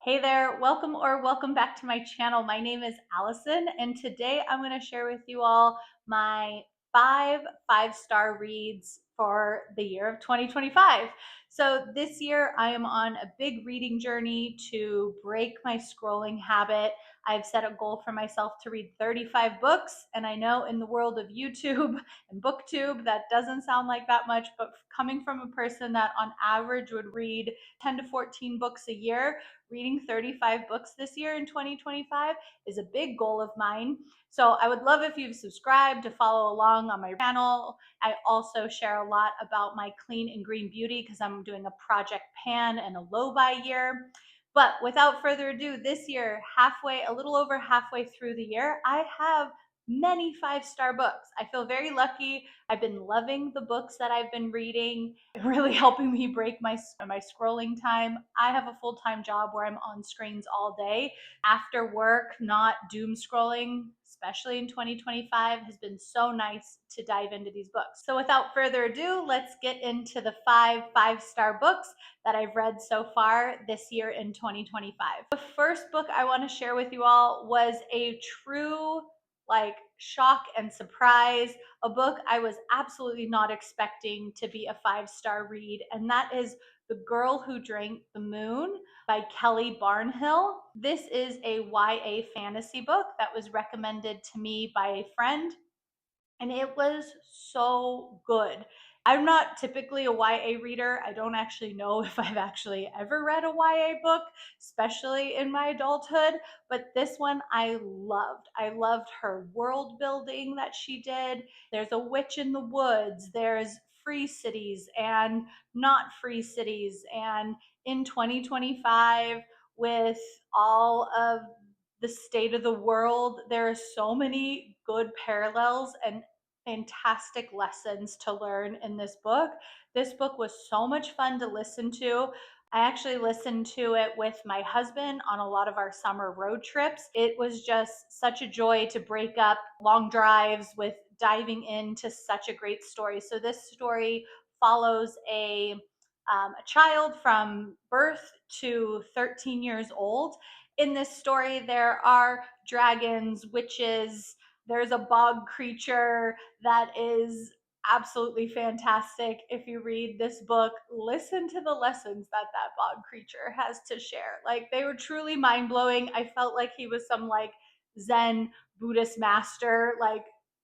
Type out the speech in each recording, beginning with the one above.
Hey there, welcome back to my channel. My name is Allison, and today I'm going to share with you all my five-star reads for the year of 2025. So this year I am on a big reading journey to break my scrolling habit. I've set a goal for myself to read 35 books, and I know in the world of YouTube and BookTube that doesn't sound like that much, but coming from a person that on average would read 10 to 14 books a year, reading 35 books this year in 2025 is a big goal of mine. So I would love if you've subscribed to follow along on my channel. I also share a lot about my clean and green beauty because I'm doing a Project Pan and a low buy year. But without further ado, this year, a little over halfway through the year, I have many five-star books. I feel very lucky. I've been loving the books that I've been reading, really helping me break my scrolling time. I have a full-time job where I'm on screens all day. After work, not doom scrolling, especially in 2025, has been so nice to dive into these books. So without further ado, let's get into the five-star books that I've read so far this year in 2025. The first book I want to share with you all was a true shock and surprise, a book I was absolutely not expecting to be a five-star read, and that is The Girl Who Drank the Moon by Kelly Barnhill. This is a YA fantasy book that was recommended to me by a friend, and it was so good. I'm not typically a YA reader. I don't actually know if I've actually ever read a YA book, especially in my adulthood, but this one I loved. I loved her world building that she did. There's a witch in the woods, there's free cities and not free cities, and in 2025, with all of the state of the world, there are so many good parallels and fantastic lessons to learn in this book. This book was so much fun to listen to. I actually listened to it with my husband on a lot of our summer road trips. It was just such a joy to break up long drives with diving into such a great story. So this story follows a child from birth to 13 years old. In this story, there are dragons, witches, there's a bog creature that is absolutely fantastic. If you read this book, listen to the lessons that that bog creature has to share. Like, they were truly mind blowing. I felt like he was some Zen Buddhist master,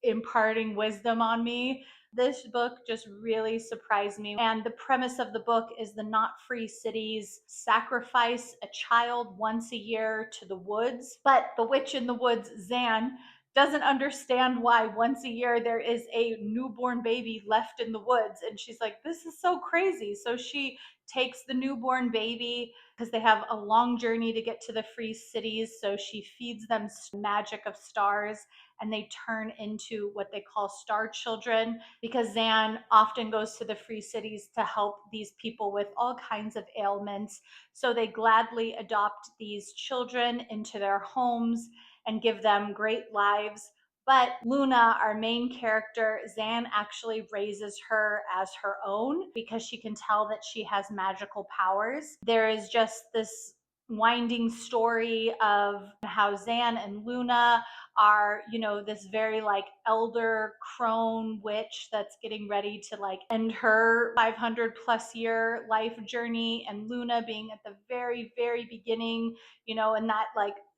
imparting wisdom on me. This book just really surprised me. And the premise of the book is the not free cities sacrifice a child once a year to the woods. But the witch in the woods, Zan, doesn't understand why once a year there is a newborn baby left in the woods. And she's like, this is so crazy. So she takes the newborn baby because they have a long journey to get to the free cities. So she feeds them magic of stars, and they turn into what they call star children, because Zan often goes to the free cities to help these people with all kinds of ailments. So they gladly adopt these children into their homes and give them great lives. But Luna, our main character, Zan actually raises her as her own because she can tell that she has magical powers. There is just this winding story of how Zan and Luna are, this very elder crone witch that's getting ready to end her 500 plus year life journey, and Luna being at the very, very beginning, in that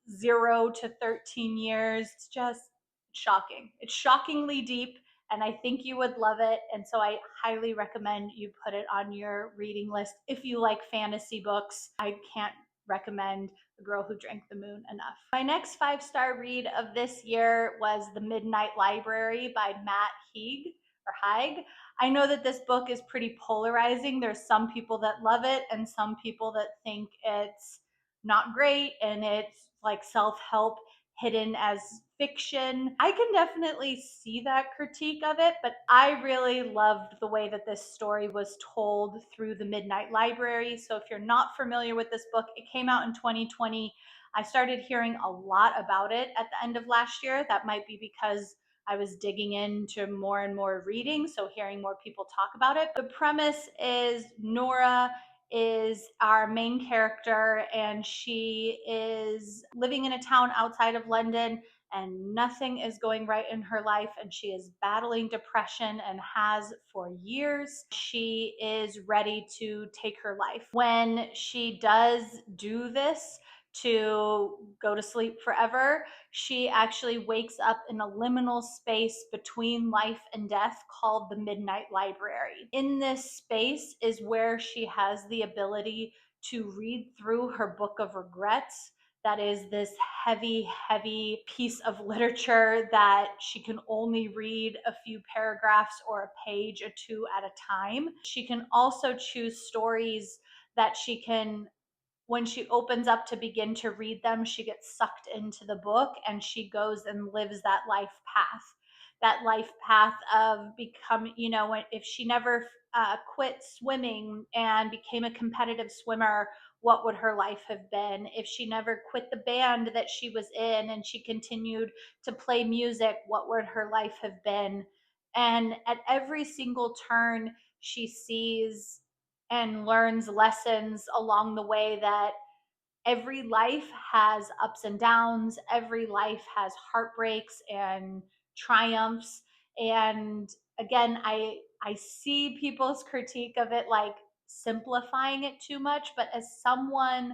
0 to 13 years. It's just shocking. It's shockingly deep, and I think you would love it. And so I highly recommend you put it on your reading list if you like fantasy books. I can't recommend The Girl Who Drank the Moon enough. My next five-star read of this year was The Midnight Library by Matt Haig. I know that this book is pretty polarizing. There's some people that love it and some people that think it's not great and it's self-help hidden as fiction. I can definitely see that critique of it, but I really loved the way that this story was told through The Midnight Library. So if you're not familiar with this book, it came out in 2020. I started hearing a lot about it at the end of last year. That might be because I was digging into more and more reading, so hearing more people talk about it. The premise is Nora is our main character, and she is living in a town outside of London, and nothing is going right in her life, and she is battling depression and has for years. She is ready to take her life. When she does do this, to go to sleep forever, she actually wakes up in a liminal space between life and death called the Midnight Library. In this space is where she has the ability to read through her book of regrets. That is this heavy, heavy piece of literature that she can only read a few paragraphs or a page or two at a time. She can also choose stories that she can, when she opens up to begin to read them, she gets sucked into the book and she goes and lives that life path. That life path of become, if she never quit swimming and became a competitive swimmer, what would her life have been? If she never quit the band that she was in and she continued to play music, what would her life have been? And at every single turn, she sees and learns lessons along the way that every life has ups and downs, every life has heartbreaks and triumphs. And again, I see people's critique of it like simplifying it too much, but as someone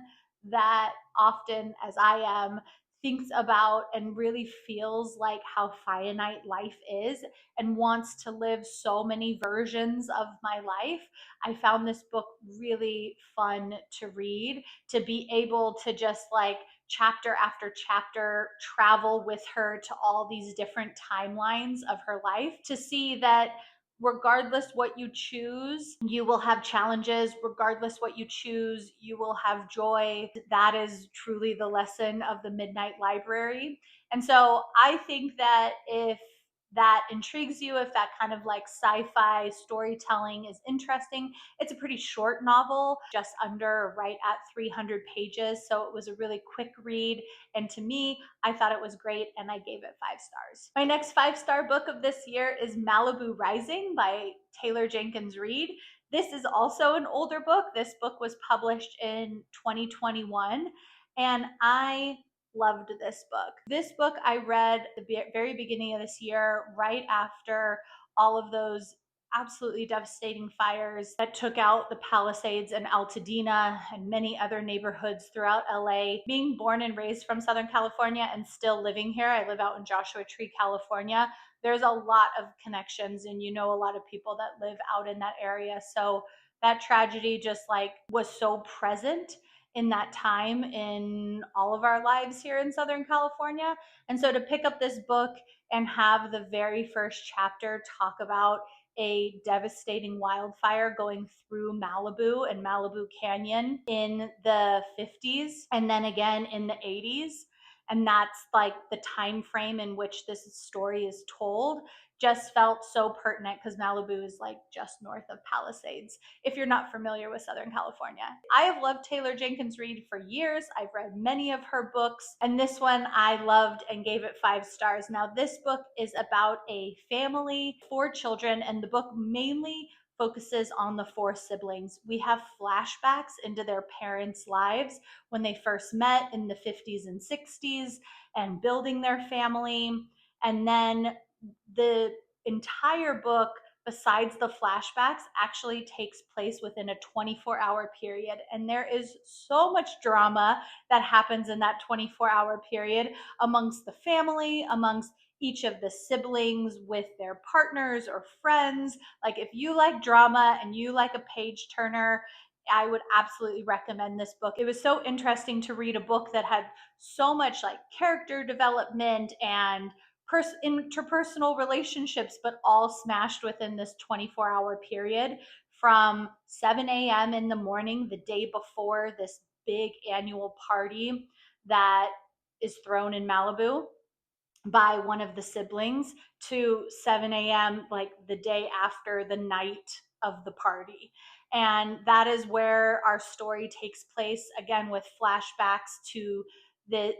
that often, as I am, thinks about and really feels like how finite life is and wants to live so many versions of my life, I found this book really fun to read, to be able to just like chapter after chapter travel with her to all these different timelines of her life, to see that regardless what you choose, you will have challenges. Regardless what you choose, you will have joy. That is truly the lesson of the Midnight Library. And so I think that if that intrigues you, if that kind of like sci-fi storytelling is interesting, it's a pretty short novel, just under right at 300 pages. So it was a really quick read. And to me, I thought it was great and I gave it 5 stars. My next 5-star book of this year is Malibu Rising by Taylor Jenkins Reid. This is also an older book. This book was published in 2021, and I loved this book. This book I read at the very beginning of this year, right after all of those absolutely devastating fires that took out the Palisades and Altadena and many other neighborhoods throughout LA. Being born and raised from Southern California and still living here, I live out in Joshua Tree, California. There's a lot of connections, and a lot of people that live out in that area. So that tragedy just like was so present in that time in all of our lives here in Southern California. And so to pick up this book and have the very first chapter talk about a devastating wildfire going through Malibu and Malibu Canyon in the 50s and then again in the 80s, and that's like the time frame in which this story is told, just felt so pertinent because Malibu is like just north of Palisades, if you're not familiar with Southern California. I have loved Taylor Jenkins Reid for years. I've read many of her books, and this one I loved and gave it 5 stars. Now, this book is about a family, 4 children, and the book mainly focuses on the 4 siblings. We have flashbacks into their parents' lives when they first met in the 50s and 60s and building their family. And then the entire book, besides the flashbacks, actually takes place within a 24-hour period. And there is so much drama that happens in that 24-hour period amongst the family, amongst each of the siblings, with their partners or friends. Like, if you like drama and you like a page turner, I would absolutely recommend this book. It was so interesting to read a book that had so much like character development and interpersonal relationships, but all smashed within this 24-hour period from 7 a.m. in the morning, the day before this big annual party that is thrown in Malibu by one of the siblings, to 7 a.m., like the day after the night of the party. And that is where our story takes place, again, with flashbacks to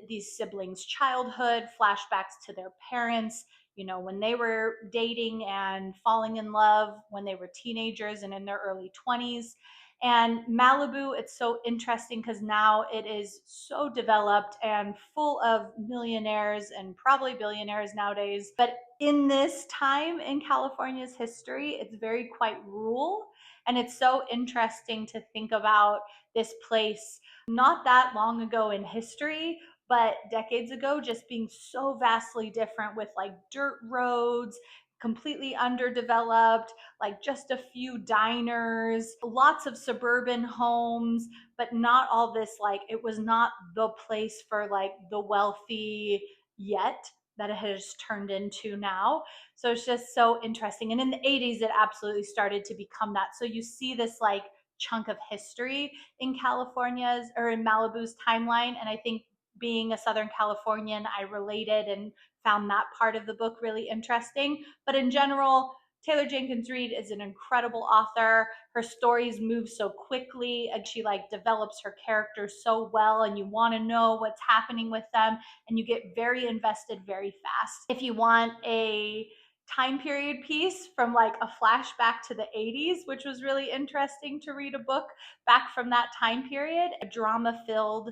these siblings' childhood, flashbacks to their parents, when they were dating and falling in love when they were teenagers and in their early 20s. And Malibu, it's so interesting because now it is so developed and full of millionaires and probably billionaires nowadays. But in this time in California's history, it's very quite rural. And it's so interesting to think about this place not that long ago in history, but decades ago, just being so vastly different with like dirt roads, completely underdeveloped, like just a few diners, lots of suburban homes, but not all this, like, it was not the place for like the wealthy yet that it has turned into now. So it's just so interesting. And in the 80s, it absolutely started to become that. So you see this like chunk of history in California's or in Malibu's timeline. And I think being a Southern Californian, I related and found that part of the book really interesting. But in general, Taylor Jenkins Reid is an incredible author. Her stories move so quickly and she like develops her characters so well, and you want to know what's happening with them and you get very invested very fast. If you want a time period piece from like a flashback to the 80s, which was really interesting to read a book back from that time period, a drama filled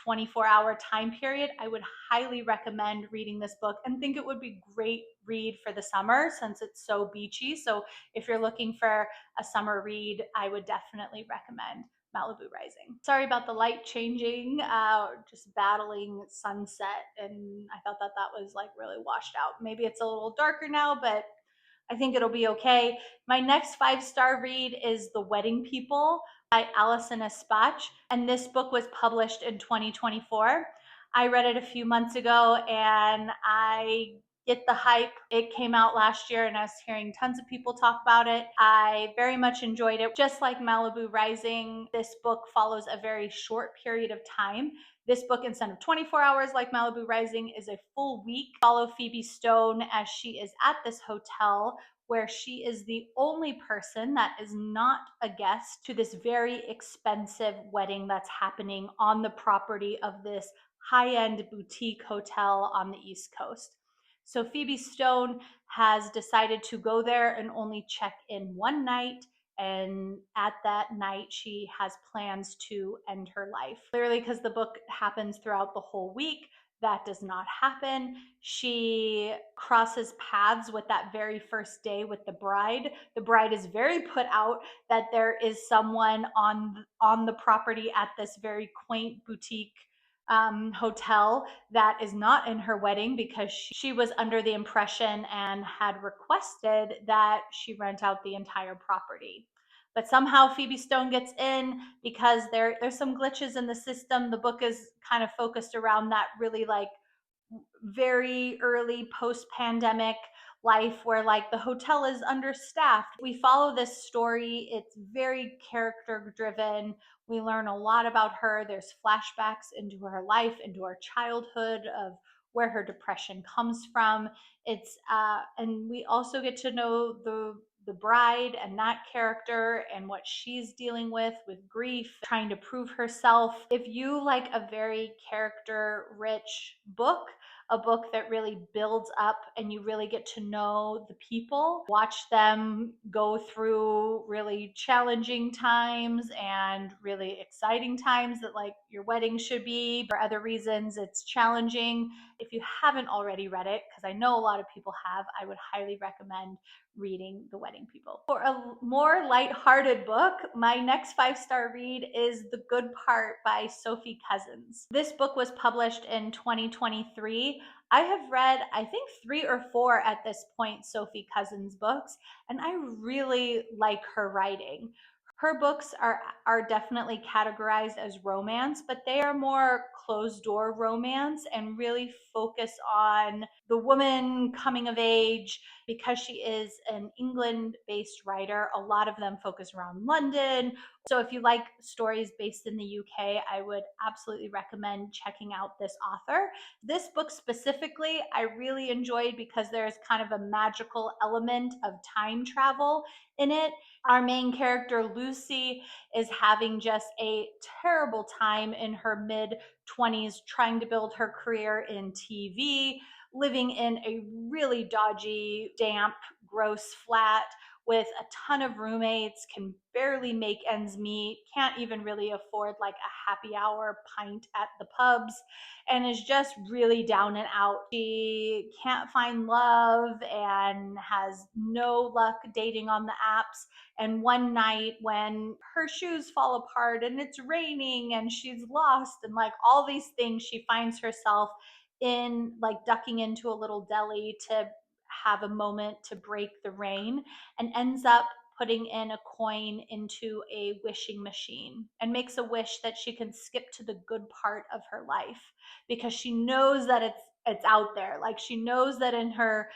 24-hour time period, I would highly recommend reading this book and think it would be great read for the summer since it's so beachy. So if you're looking for a summer read, I would definitely recommend Malibu Rising. Sorry about the light changing, just battling sunset, and I thought that that was like really washed out. Maybe it's a little darker now, but I think it'll be okay. My next 5-star read is The Wedding People by Alison Espach, and this book was published in 2024. I read it a few months ago and I get the hype. It came out last year and I was hearing tons of people talk about it. I very much enjoyed it. Just like Malibu Rising, this book follows a very short period of time. This book, instead of 24 hours like Malibu Rising, is a full week. Follow Phoebe Stone as she is at this hotel where she is the only person that is not a guest to this very expensive wedding that's happening on the property of this high-end boutique hotel on the East Coast. So Phoebe Stone has decided to go there and only check in one night. And at that night, she has plans to end her life. Clearly, because the book happens throughout the whole week, that does not happen. She crosses paths with that very first day with the bride. The bride is very put out that there is someone on the property at this very quaint boutique hotel that is not in her wedding because she was under the impression and had requested that she rent out the entire property. But somehow Phoebe Stone gets in because there's some glitches in the system. The book is kind of focused around that really like very early post-pandemic life where like the hotel is understaffed. We follow this story. It's very character driven. We learn a lot about her. There's flashbacks into her life, into her childhood, of where her depression comes from. It's and we also get to know the bride and that character and what she's dealing with grief, trying to prove herself. If you like a very character rich book, a book that really builds up and you really get to know the people, watch them go through really challenging times and really exciting times that like your wedding should be. For other reasons, it's challenging. If you haven't already read it, because I know a lot of people have, I would highly recommend reading The Wedding People. For a more lighthearted book, my next 5-star read is The Good Part by Sophie Cousens. This book was published in 2023. I have read, I think, 3 or 4 at this point, Sophie Cousens books, and I really like her writing. Her books are definitely categorized as romance, but they are more closed door romance and really focus on the woman coming of age. Because she is an England based writer, a lot of them focus around London. So if you like stories based in the UK, I would absolutely recommend checking out this author. This book specifically, I really enjoyed because there's kind of a magical element of time travel in it. Our main character, Lucy, is having just a terrible time in her mid 20s trying to build her career in TV, living in a really dodgy, damp, gross flat with a ton of roommates, can barely make ends meet, can't even really afford like a happy hour pint at the pubs, and is just really down and out. She can't find love and has no luck dating on the apps. And one night, when her shoes fall apart and it's raining and she's lost and like all these things, she finds herself in like ducking into a little deli to have a moment to break the rain, and ends up putting in a coin into a wishing machine and makes a wish that she can skip to the good part of her life, because she knows that it's out there. Like she knows that in her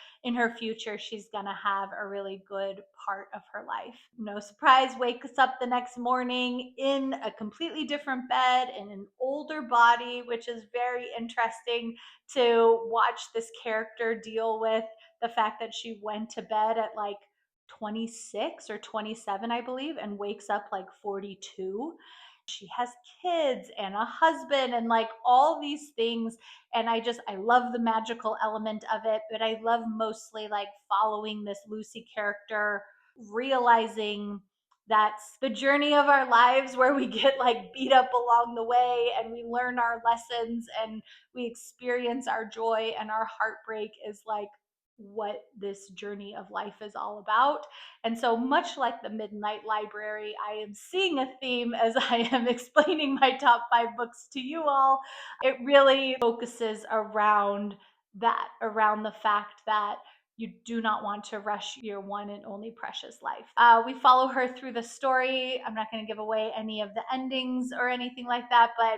future she's going to have a really good part of her life. No surprise, wakes up the next morning in a completely different bed in an older body, which is very interesting to watch this character deal with the fact that she went to bed at like 26 or 27, I believe, and wakes up like 42. She has kids and a husband and like all these things. And I love the magical element of it, but I love mostly like following this Lucy character, realizing that's the journey of our lives where we get like beat up along the way and we learn our lessons and we experience our joy, and our heartbreak is like what this journey of life is all about. And so, much like the Midnight Library, I am seeing a theme as I am explaining my top 5 books to you all. It really focuses around that, around the fact that you do not want to rush your one and only precious life. We follow her through the story. I'm not going to give away any of the endings or anything like that, but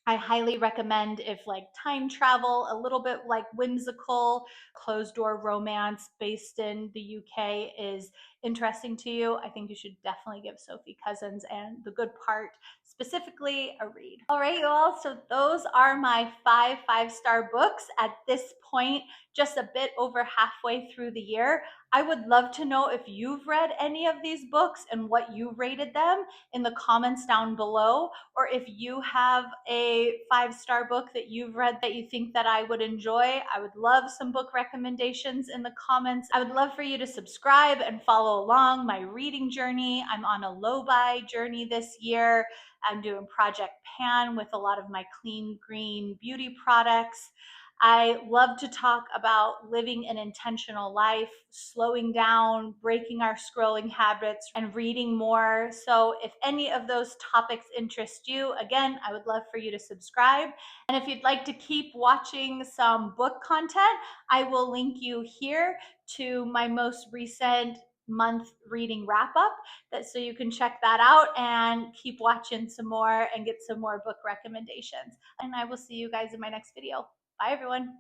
I highly recommend, if like time travel, a little bit like whimsical, closed door romance based in the UK is interesting to you, I think you should definitely give Sophie Cousens and The Good Part specifically a read. All right, you all. So those are my 5 5-star books at this point, just a bit over halfway through the year. I would love to know if you've read any of these books and what you rated them in the comments down below, or if you have a 5-star book that you've read that you think that I would enjoy. I would love some book recommendations in the comments. I would love for you to subscribe and follow along my reading journey. I'm on a low-buy journey this year. I'm doing Project Pan with a lot of my clean green beauty products. I love to talk about living an intentional life, slowing down, breaking our scrolling habits, and reading more. So, if any of those topics interest you, again, I would love for you to subscribe. And if you'd like to keep watching some book content, I will link you here to my most recent month reading wrap up, that so you can check that out and keep watching some more and get some more book recommendations. And I will see you guys in my next video. Bye, everyone.